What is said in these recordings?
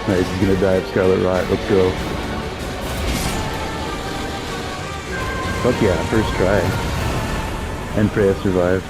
Nice, he's gonna die of Scarlet Rot. Let's go. Fuck yeah, first try. And Freyja survived.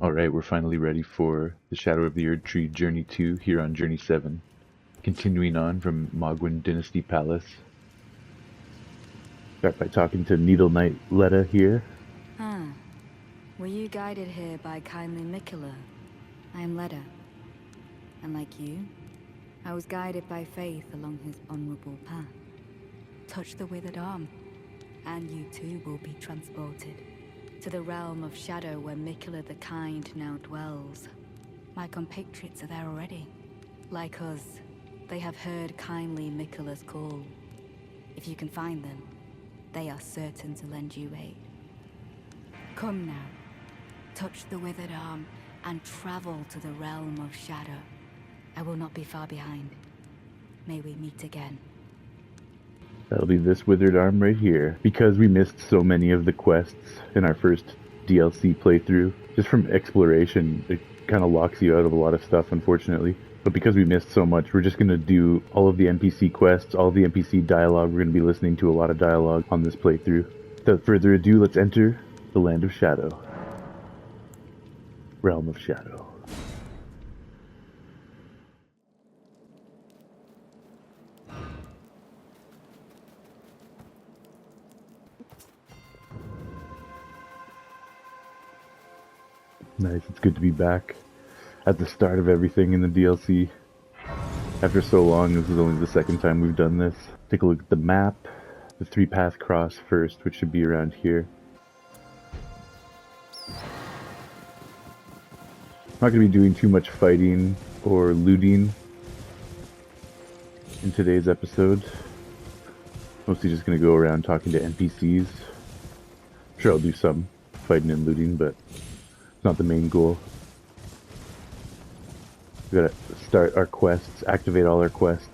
Alright, we're finally ready for the Shadow of the Erdtree Journey 2 here on Journey 7. Continuing on from Mohg Dynasty Palace. Start by talking to Needle Knight Leda here. Were you guided here by kindly Miquella? I am Leda. And like you, I was guided by faith along his honorable path. Touch the withered arm, and you too will be transported to the realm of shadow where Miquella the Kind now dwells. My compatriots are there already. Like us, they have heard kindly Miquella's call. If you can find them, they are certain to lend you aid. Come now, touch the withered arm, and travel to the realm of shadow. I will not be far behind. May we meet again. That'll be this withered arm right here. Because we missed so many of the quests in our first DLC playthrough, just from exploration, it kind of locks you out of a lot of stuff, unfortunately. But because we missed so much, we're just going to do all of the NPC quests, all of the NPC dialogue. We're going to be listening to a lot of dialogue on this playthrough. Without further ado, let's enter the Land of Shadow. Realm of Shadow. Nice, it's good to be back at the start of everything in the DLC. After so long, this is only the second time we've done this. Take a look at the map. The 3-path cross first, which should be around here. I'm not going to be doing too much fighting or looting in today's episode. Mostly just going to go around talking to NPCs. I'm sure I'll do some fighting and looting, but it's not the main goal. We gotta start our quests, activate all our quests.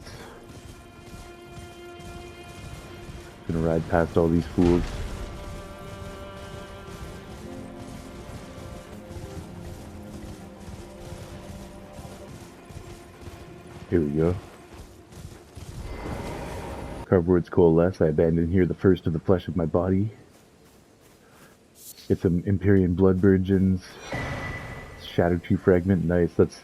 Gonna ride past all these fools. Here we go. Cardboards coalesce. I abandon here the first of the flesh of my body. Get some Empyrean Blood Virgins. Shadow Tree Fragment. Nice. That's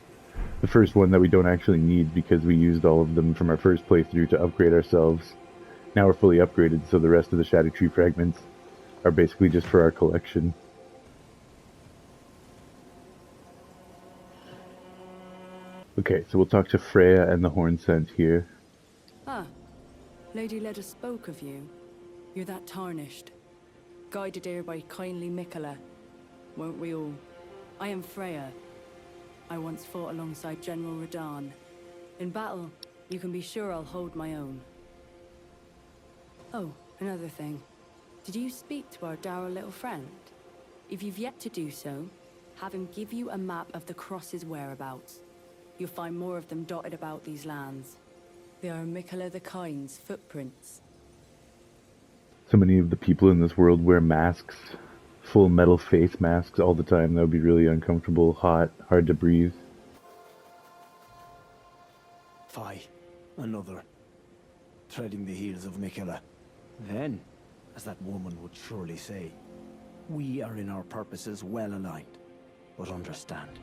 the first one that we don't actually need because we used all of them from our first playthrough to upgrade ourselves. Now we're fully upgraded, so the rest of the Shadow Tree Fragments are basically just for our collection. Okay, so we'll talk to Freyja and the Hornsent here. Ah, Lady Leda spoke of you. You're that tarnished. Guided here by kindly Miquella. Won't we all? I am Freyja. I once fought alongside General Radan. In battle, you can be sure I'll hold my own. Oh, another thing. Did you speak to our dour little friend? If you've yet to do so, have him give you a map of the Cross's whereabouts. You'll find more of them dotted about these lands. They are Miquella the Kind's footprints. So many of the people in this world wear masks, full metal face masks all the time. That would be really uncomfortable, hot, hard to breathe. Fie, another. Treading the heels of Miquella. Then, as that woman would surely say, we are in our purposes well aligned. But understand,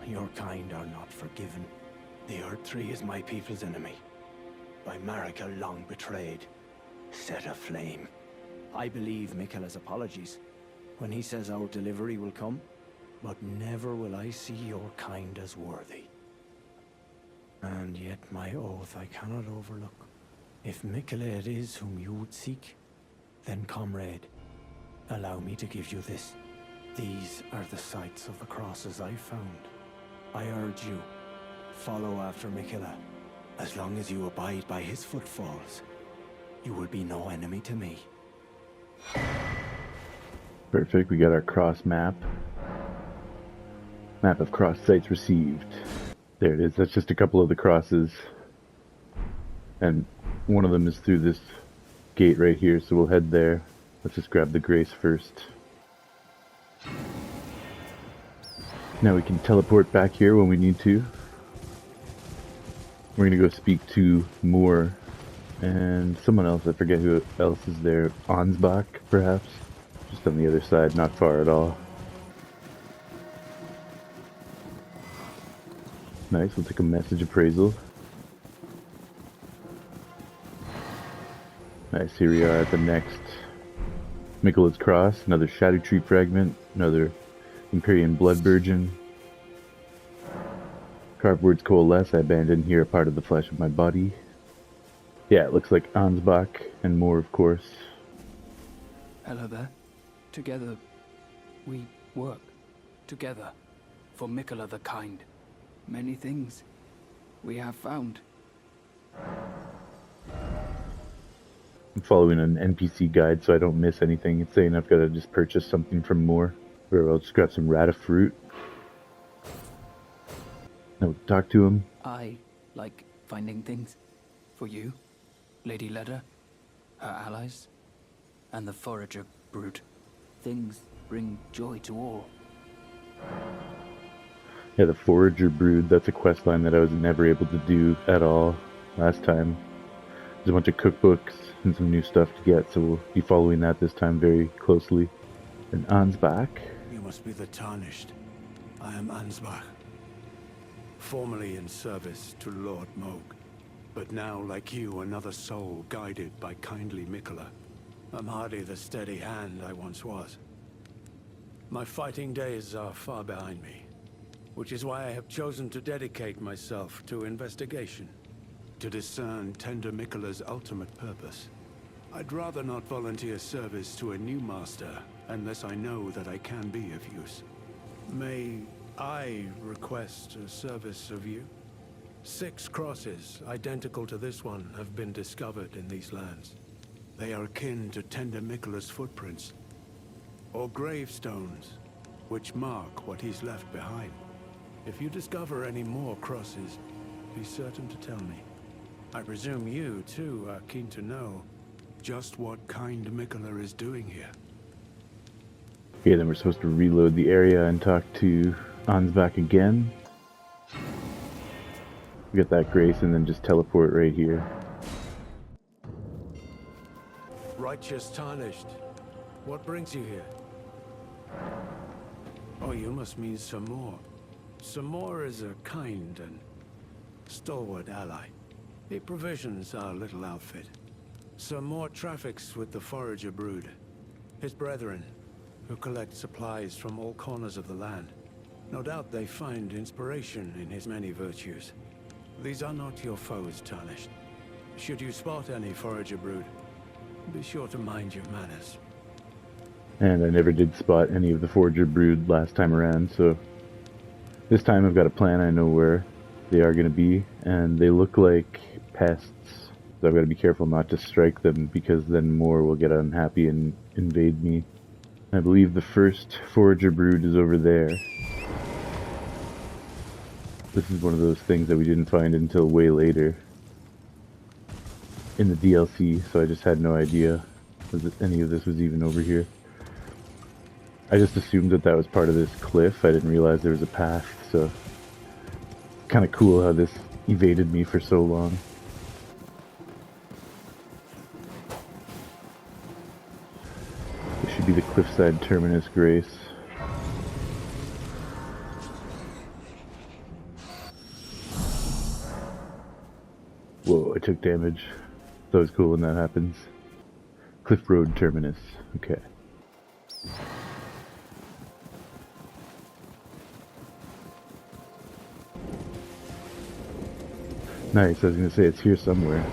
your kind are not forgiven. The Earth Tree is my people's enemy. By Marika long betrayed, set aflame. I believe Miquella's apologies when he says our delivery will come, but never will I see your kind as worthy. And yet my oath I cannot overlook. If Miquella it is whom you would seek, then comrade, allow me to give you this. These are the sites of the crosses I found. I urge you, follow after Miquella. As long as you abide by his footfalls, you will be no enemy to me. Perfect, we got our cross map. Map of cross sites received. There it is, that's just a couple of the crosses. And one of them is through this gate right here, so we'll head there. Let's just grab the grace first. Now we can teleport back here when we need to. We're gonna go speak to Moore and someone else, I forget who else is there. Ansbach, perhaps? Just on the other side, not far at all. Nice, we'll take a message appraisal. Nice, here we are at the next Miquella's Cross, another Shadow Tree fragment, another Empyrean Blood Virgin. Carved words coalesce, I abandon here a part of the flesh of my body. Yeah, it looks like Ansbach and Moore, of course. Hello there. Together, we work. Together, for Miquella the Kind. Many things we have found. I'm following an NPC guide so I don't miss anything. It's saying I've got to just purchase something from Moore. Or I'll just grab some rata fruit. Now talk to him. I like finding things. For you, Lady Leda, her allies, and the forager brood. Things bring joy to all. Yeah, the forager brood, that's a questline that I was never able to do at all last time. There's a bunch of cookbooks and some new stuff to get, so we'll be following that this time very closely. And Ansbach. You must be the Tarnished. I am Ansbach. Formerly in service to Lord Mohg, but now, like you, another soul guided by kindly Miquella. I'm hardly the steady hand I once was. My fighting days are far behind me, which is why I have chosen to dedicate myself to investigation, to discern tender Miquella's ultimate purpose. I'd rather not volunteer service to a new master unless I know that I can be of use. May I request a service of you? 6 crosses identical to this one have been discovered in these lands. They are akin to tender Miquella's footprints, or gravestones, which mark what he's left behind. If you discover any more crosses, be certain to tell me. I presume you, too, are keen to know just what kind Miquella is doing here. Okay, then we're supposed to reload the area and talk to Ansbach again. We get that grace and then just teleport right here. Righteous Tarnished, what brings you here? Oh, you must mean some more. Some more is a kind and stalwart ally. He provisions our little outfit. Some more traffics with the forager brood, his brethren, who collect supplies from all corners of the land. No doubt they find inspiration in his many virtues. These are not your foes, Tarnished. Should you spot any forager brood, be sure to mind your manners. And I never did spot any of the forager brood last time around, so this time I've got a plan. I know where they are going to be, and they look like pests. So I've got to be careful not to strike them, because then more will get unhappy and invade me. I believe the first forager brood is over there. This is one of those things that we didn't find until way later. in the DLC, so I just had no idea that any of this was even over here. I just assumed that that was part of this cliff. I didn't realize there was a path, so kind of cool how this evaded me for so long. This should be the cliffside terminus, Grace. Whoa, I took damage. That was cool when that happens. Cliffroad Terminus. Okay. Nice, I was gonna say it's here somewhere.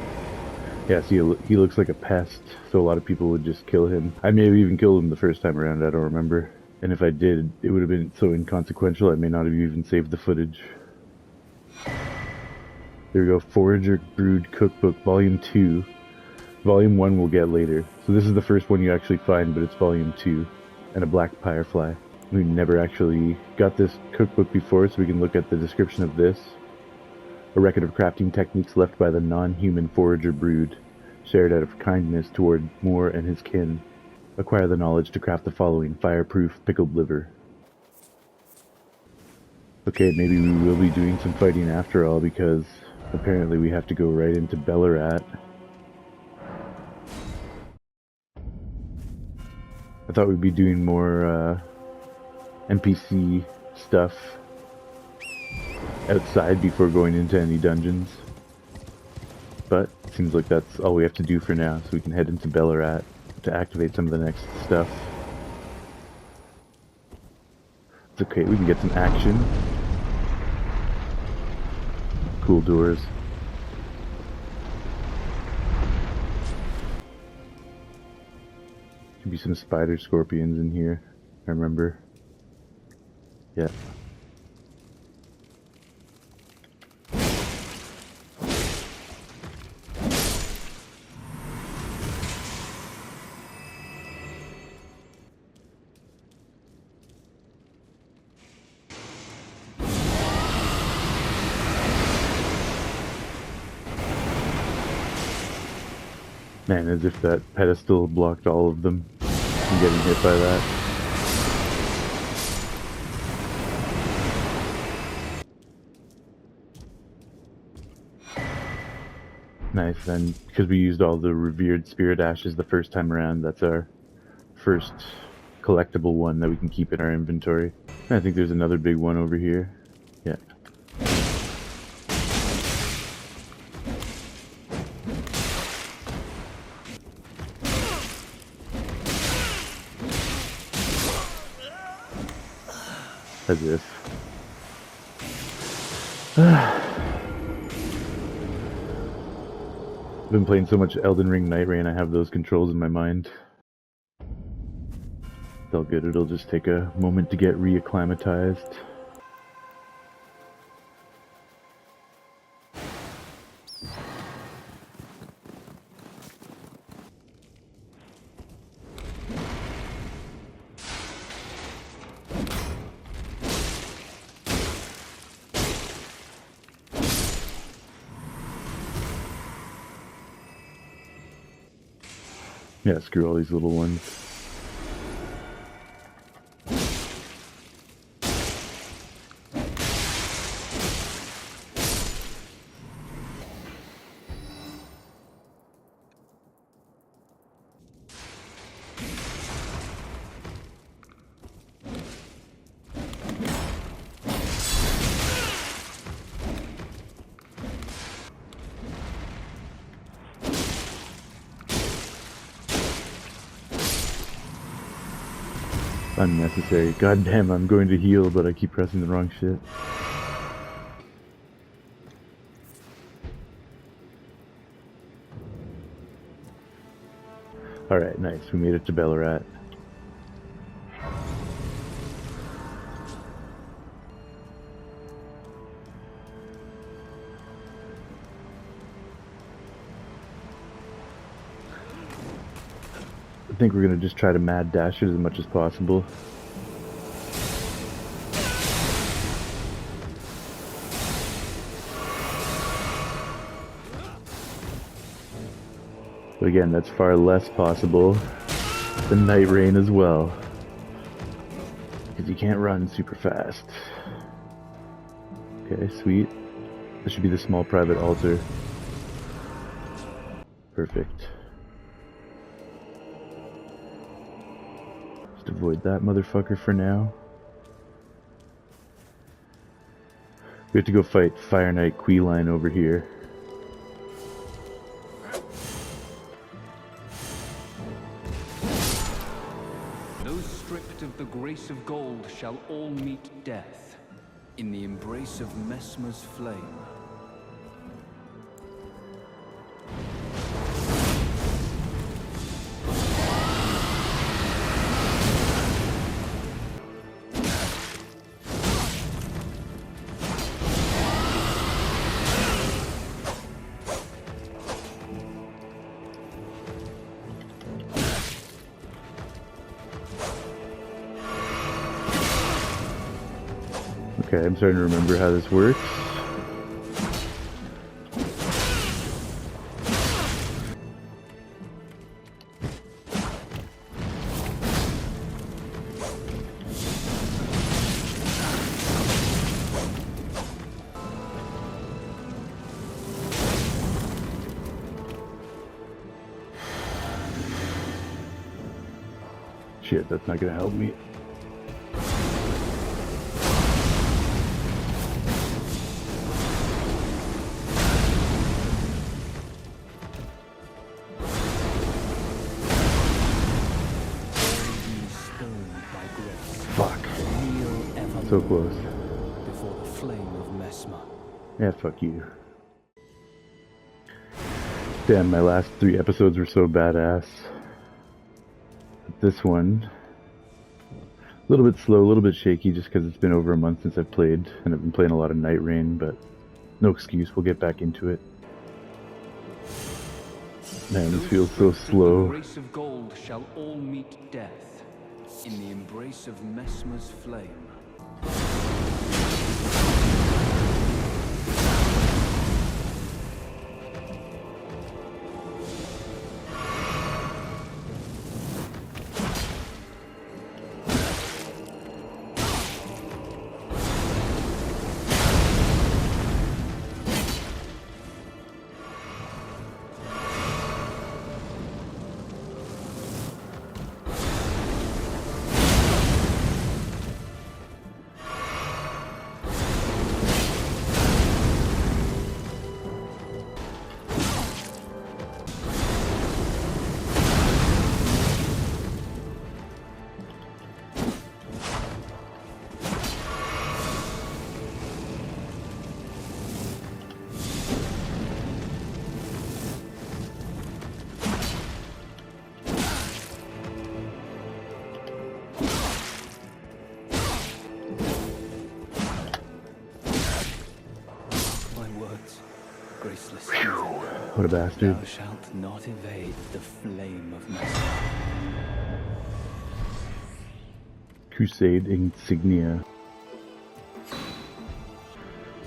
Yeah, see, he looks like a pest, so a lot of people would just kill him. I may have even killed him the first time around, I don't remember. And if I did, it would have been so inconsequential I may not have even saved the footage. There we go, Forager Brood Cookbook, Volume 2. Volume 1 we'll get later. So this is the first one you actually find, but it's Volume 2. And a black firefly. We never actually got this cookbook before, so we can look at the description of this. A record of crafting techniques left by the non-human forager brood, shared out of kindness toward Moore and his kin. Acquire the knowledge to craft the following: fireproof pickled liver. Okay, maybe we will be doing some fighting after all, because apparently we have to go right into Belurat. I thought we'd be doing more NPC stuff outside before going into any dungeons, but it seems like that's all we have to do for now, so we can head into Belurat to activate some of the next stuff. It's okay, we can get some action. Cool doors. Could be some spider scorpions in here, I remember. Yeah. Man, as if that pedestal blocked all of them from getting hit by that. Nice, and because we used all the revered spirit ashes the first time around, that's our first collectible one that we can keep in our inventory. I think there's another big one over here. Yeah. As if. I've been playing so much Elden Ring Night Rain, I have those controls in my mind. It's all good, it'll just take a moment to get reacclimatized. Yeah, screw all these little ones. Unnecessary. God damn, I'm going to heal, but I keep pressing the wrong shit. Alright, nice. We made it to Belurat. I think we're gonna just try to mad dash it as much as possible. But again, that's far less possible than Night Rain as well. Because you can't run super fast. Okay, sweet. This should be the small private altar. Perfect. Just avoid that motherfucker for now. We have to go fight Fire Knight Queelign over here. Those stripped of the grace of gold shall all meet death in the embrace of Messmer's flame. Okay, I'm starting to remember how this works. Shit, that's not gonna help me. So close. Before the flame of Messmer. Yeah, fuck you. Damn, my last 3 episodes were so badass. But this one, a little bit slow, a little bit shaky, just because it's been over a month since I've played, and I've been playing a lot of Night Rain, but no excuse, we'll get back into it. Man, this feels so slow. The grace of gold shall all meet death in the embrace of Messmer's flame. What a bastard. Thou shalt not evade the flame of Messmer. Crusade insignia.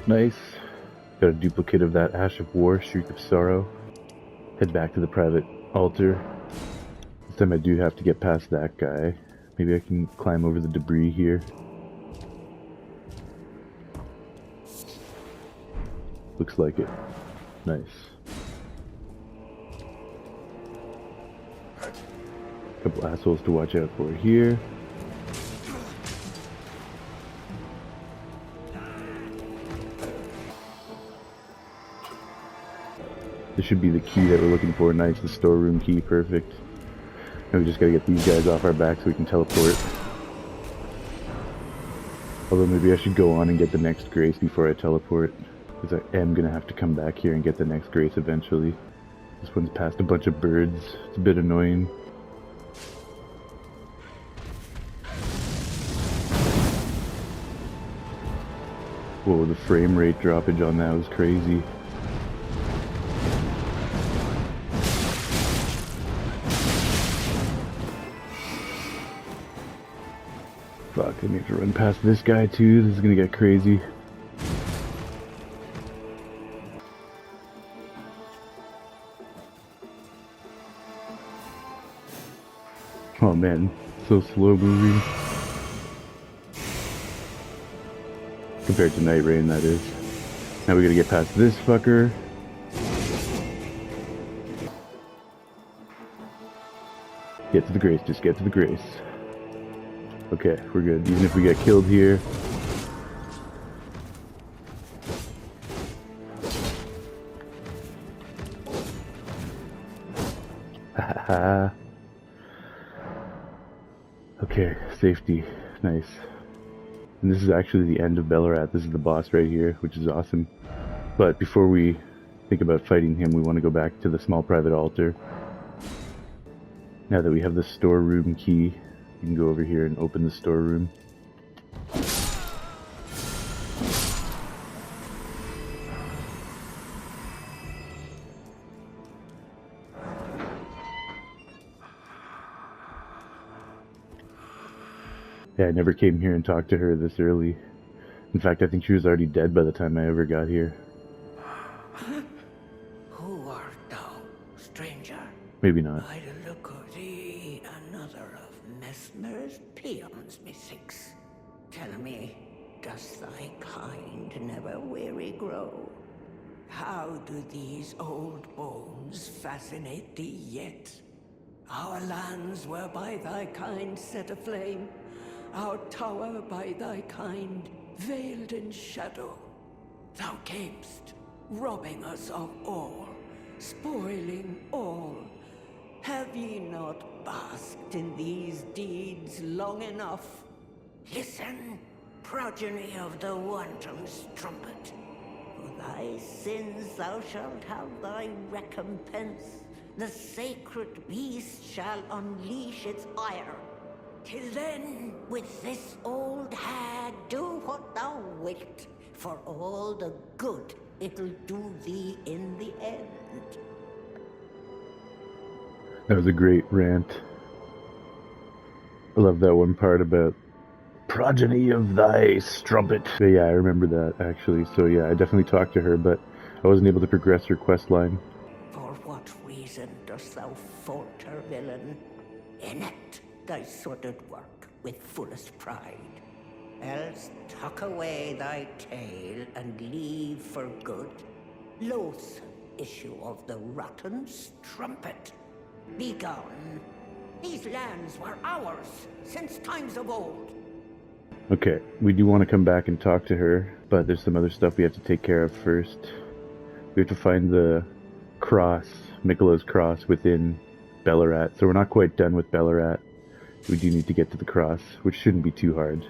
Nice. Got a duplicate of that Ash of War, Shriek of Sorrow. Head back to the private altar. This time I do have to get past that guy. Maybe I can climb over the debris here. Looks like it. Nice. Couple assholes to watch out for here. This should be the key that we're looking for. Nice, the storeroom key, perfect. Now we just gotta get these guys off our back so we can teleport. Although maybe I should go on and get the next grace before I teleport. Because I am gonna have to come back here and get the next grace eventually. This one's past a bunch of birds. It's a bit annoying. Whoa, the frame rate droppage on that was crazy. Fuck, I need to run past this guy too. This is gonna get crazy. Oh man, so slow moving. Compared to Night Rain, that is. Now we gotta get past this fucker. Get to the grace, just get to the grace. Okay, we're good. Even if we get killed here. Haha. Okay, safety. Nice. And this is actually the end of Belurat. This is the boss right here, which is awesome. But before we think about fighting him, we want to go back to the small private altar. Now that we have the storeroom key, you can go over here and open the storeroom. Yeah, I never came here and talked to her this early. In fact, I think she was already dead by the time I ever got here. Who art thou, stranger? Maybe not. By the look of thee, another of Messmer's peons, methinks. Tell me, does thy kind never weary grow? How do these old bones fascinate thee yet? Our lands were by thy kind set aflame, our tower by thy kind veiled in shadow. Thou camest, robbing us of all, spoiling all. Have ye not basked in these deeds long enough? Listen, progeny of the wanton's trumpet. For thy sins thou shalt have thy recompense. The sacred beast shall unleash its ire. Till then, with this old hag, do what thou wilt, for all the good it'll do thee in the end. That was a great rant. I love that one part about progeny of thy strumpet. But yeah, I remember that actually. So yeah, I definitely talked to her, but I wasn't able to progress her quest line. For what reason dost thou falter, villain? Enact thy sordid work with fullest pride. Else tuck away thy tale and leave for good. Loathsome issue of the rotten strumpet. Begone. These lands were ours since times of old. Okay, we do want to come back and talk to her, but there's some other stuff we have to take care of first. We have to find the cross, Miquella's cross within Belurat. So we're not quite done with Belurat. We do need to get to the cross, which shouldn't be too hard.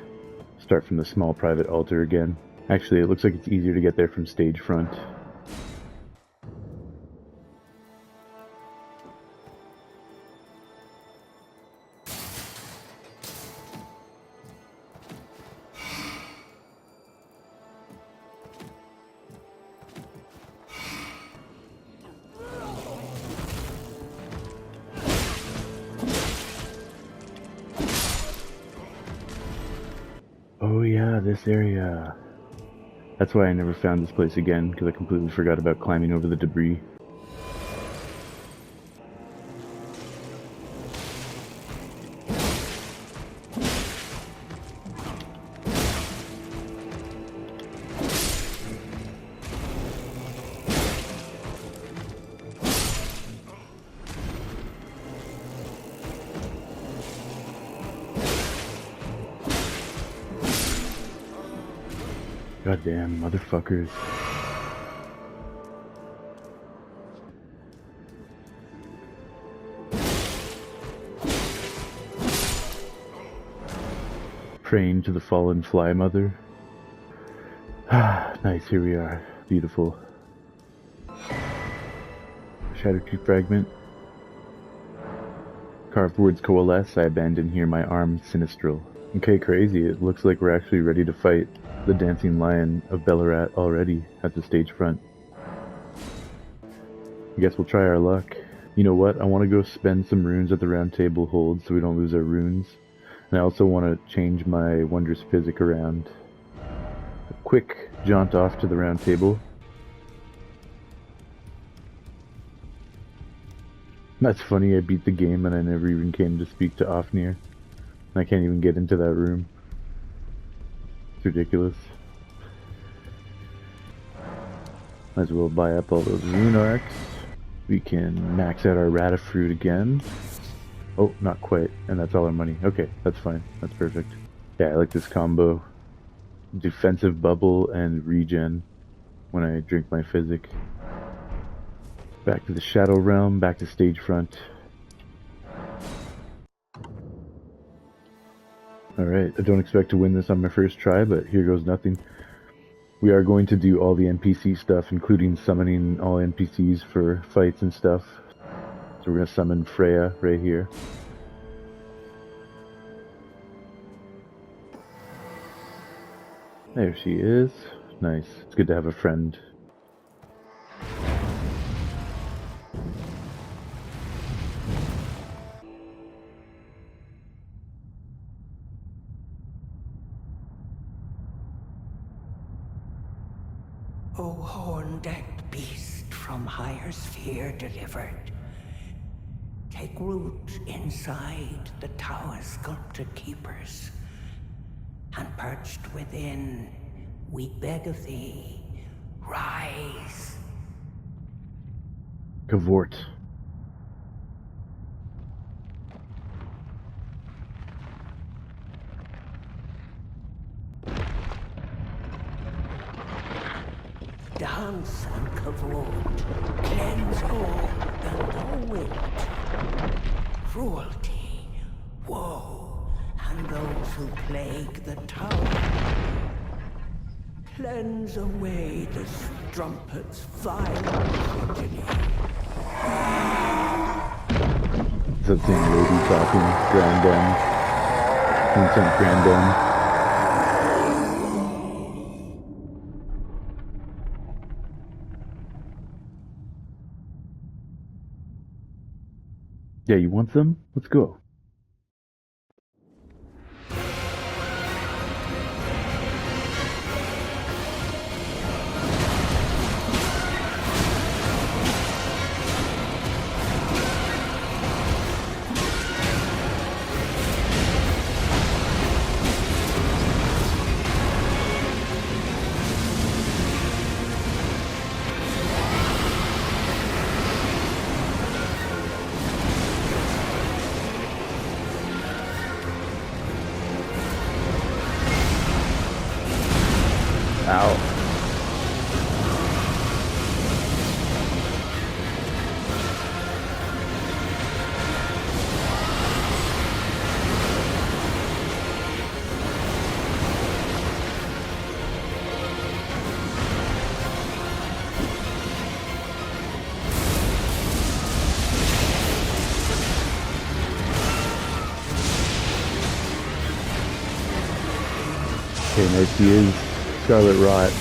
Start from the small private altar again. Actually, it looks like it's easier to get there from stage front. Oh yeah, this area. That's why I never found this place again, because I completely forgot about climbing over the debris. Goddamn motherfuckers. Praying to the fallen fly mother. Nice, here we are. Beautiful. Shattered tree fragment. Carved words coalesce. I abandon here my armed sinistral. Okay, crazy. It looks like we're actually ready to fight the dancing lion of Belurat already at the stage front. I guess we'll try our luck. You know what? I want to go spend some runes at the round table hold so we don't lose our runes. And I also want to change my wondrous physic around. A quick jaunt off to the round table. That's funny, I beat the game and I never even came to speak to Ofnir. I can't even get into that room. It's ridiculous. Might as well buy up all those rune arcs. We can max out our rata fruit again. Oh, not quite. And that's all our money. Okay, that's fine. That's perfect. Yeah, I like this combo. Defensive bubble and regen when I drink my physic. Back to the Shadow Realm, back to stage front. Alright, I don't expect to win this on my first try, but here goes nothing. We are going to do all the NPC stuff, including summoning all NPCs for fights and stuff. So we're going to summon Freyja right here. There she is. Nice. It's good to have a friend. O horn-decked beast from higher sphere delivered, take root inside the tower sculpted keepers, and perched within, we beg of thee, rise. Cavort. Dance and cavort, cleanse all and thou wilt. Cruelty, woe, and those who plague the tower. Cleanse away the strumpet's vile progeny. Is that same lady talking? Grandam. Hornsent Grandam. Yeah, you want some? Let's go. Ow. Okay, nice he is. Scarlet Rot.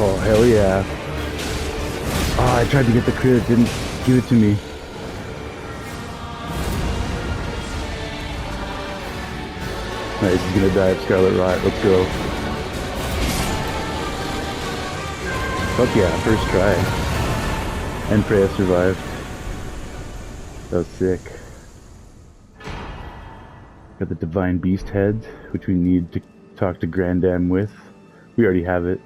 Oh, hell yeah. Oh, I tried to get the crit, didn't give it to me. Nice, he's gonna die of Scarlet Rot. Let's go. Fuck yeah, first try. And Freyja survived. That was sick. Got the Divine Beast head, which we need to talk to Grandam with. We already have it.